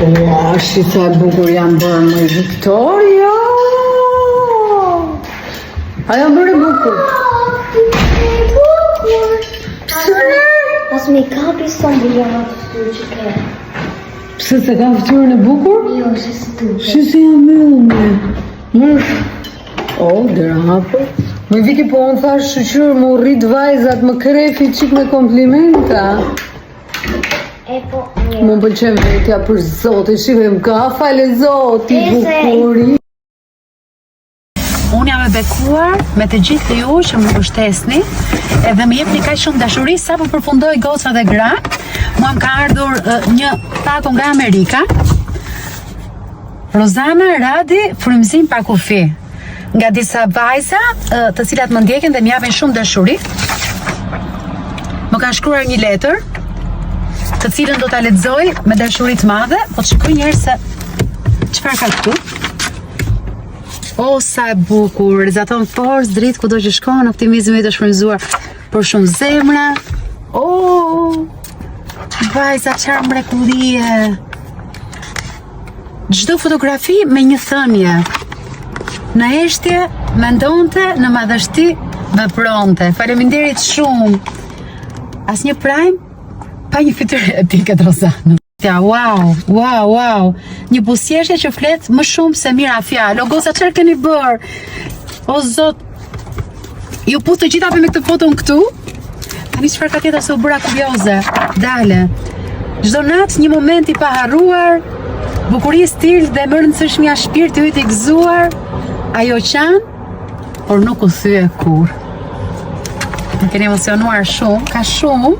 Ua, shi sa e bukur jam bërë më Victoria. A jam bërë bukur. As me kapi son biliona të fytyrë që ke. Pse se kam fytyrën e bukur? Jo, që së të Shi se jam me. O, dera hapër. Më Viki, po unë thash shqyqyrë më rrit vajzat, më krefi qik me komplimenta. E po, Më pëlqen vetja për Zotin, shive më ka fale Zoti, bukuri. Unë jam e bekuar me të gjithë ju që më mbështesni edhe më jepni kaq shumë dashuri sa po përfundoj goca dhe gra. Mua më ka ardhur një pako nga Amerika. Rozana Radi, frymëzim pa kufi. Nga disa vajza të cilat më ndjekin dhe më japin shumë dashuri. Më ka shkruar një letër, të cilën do ta lexoj me dashuri të madhe, po të shikoj një herë se çfarë ka këtu. O, sa e bukur, rezaton forcë, dritë kudo që shkon, optimizmi të shfrytëzuar për shumë zemra. O, vajza, çfarë mrekullie. Çdo fotografi me një thënie. Në eshtje mendonte, në madhështi vepronte. Faleminderit shumë. Asnjë prajm pa një fytyrë etiket Rozana. Ja, wow. Një buzëqeshje që flet më shumë se mira fjalë. O goca, çfarë keni bër? O Zot. Ju put të gjitha me këtë foton këtu. Tani çfarë ka tjetër se u bëra kurioze. Dale. Çdo natë një moment i paharruar, bukuri, stil dhe më rëndësishmja shpirti yt i gëzuar. Ajo qan, por nuk u thye kur. Më keni emocionuar shumë, ka shumë,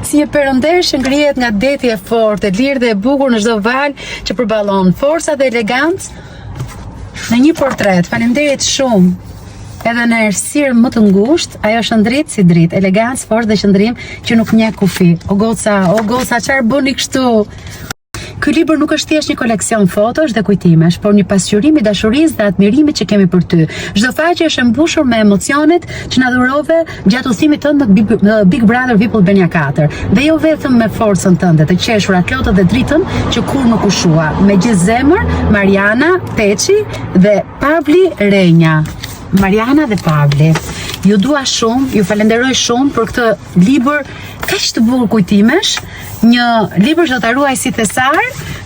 si një perëndesh që ngrihet nga deti e fortë, e lirë dhe e bukur në çdo valë që përballon forca dhe elegancë në një portret. Faleminderit shumë. Edhe në errësirë më të ngushtë, ajo shëndrit si dritë, elegancë, forcë dhe qëndrim që nuk njeh kufi. O goca, çfarë bëni kështu? Ky libër nuk është thjesht një koleksion fotosh dhe kujtimesh, por një pasqyrim i dashurisë dhe admirimit që kemi për ty. Çdo faqe është e mbushur me emocionet që na dhurove gjatë udhëtimit tënd në Big Brother VIP Albania 4. Dhe jo vetëm me forcën tënde, të qeshurat, lotët dhe dritën që kur nuk u shua. Me gjithë zemër, Mariana Peçi dhe Pavli Renja. Mariana dhe Pavli, ju dua shumë, ju falenderoj shumë për këtë libër kaq të bukur kujtimesh, një libër që do ta ruaj si thesar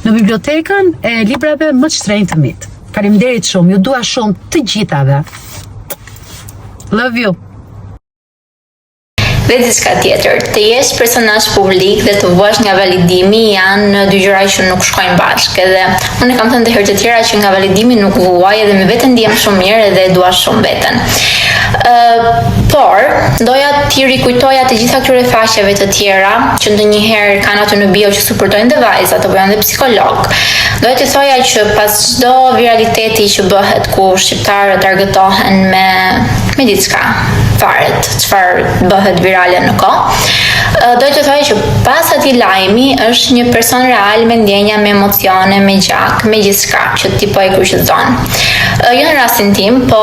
në bibliotekën e librave më të shtrenjtë të mit. Faleminderit shumë, ju dua shumë të gjithave. Love you. Dhe diçka tjetër, të jesh personazh publik dhe të vuash nga validimi janë dy gjëra që nuk shkojnë bashkë. Edhe unë kam thënë të herë të tjera që nga validimi nuk vuaj edhe me veten ndihem shumë mirë dhe e dua shumë veten. Por doja t'i rikujtoja të gjitha këtyre faqeve të tjera që ndonjëherë kanë aty në bio që suportojnë dhe vajzat apo janë dhe psikolog. Doja të thoja që pas çdo viraliteti që bëhet ku shqiptarët argëtohen me diçka, varet çfarë bëhet virale në kohë. Doja të thoja që pas atij lajmi është një person real me ndjenja, me emocione, me gjak, me gjithçka që ti po e kryqëzon. Jo në rastin tim, po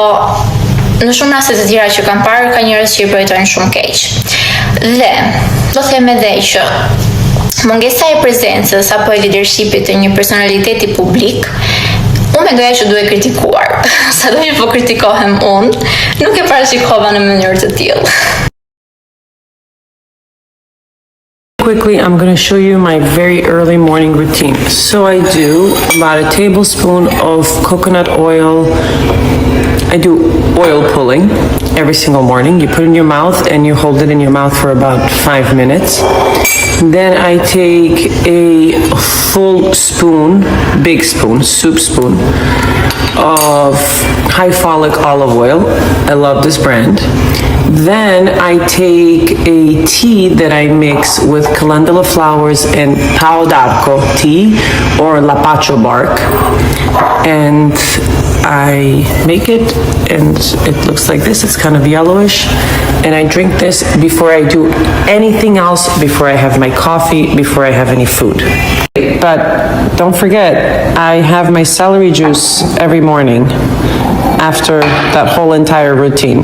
në shumë raste të tjera që kam parë ka njerëz që i përjetojnë shumë keq. Dhe do them edhe që mungesa e prezencës apo e leadershipit të një personaliteti publik, unë mendoja që duhet kritikuar. Sado që po kritikohem unë, nuk e parashikova në mënyrë të tillë. Quickly, I'm going to show you my very early morning routine. So I do about a tablespoon of coconut oil. I do oil pulling every single morning. You put it in your mouth and you hold it in your mouth for about 5 minutes. Then I take a full spoon, big spoon, soup spoon of high folic olive oil. I love this brand. Then I take a tea that I mix with calendula flowers and pau d'arco tea or lapacho bark, and I make it, and it looks like this. It's kind of yellowish, and I drink this before I do anything else, before I have my coffee, before I have any food. But don't forget, I have my celery juice every morning after that whole entire routine.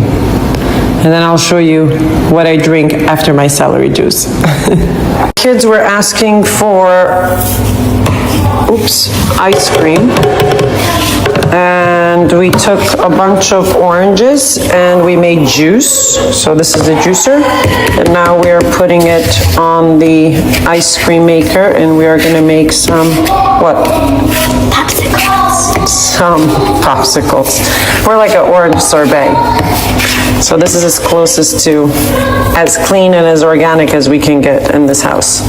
And then I'll show you what I drink after my celery juice. Kids were asking for ice cream. And we took a bunch of oranges and we made juice. So this is the juicer. And now we're putting it on the ice cream maker and we are gonna make some, what? Popsicles. Some popsicles. We're like an orange sorbet. So this is as closest to as clean and as organic as we can get in this house.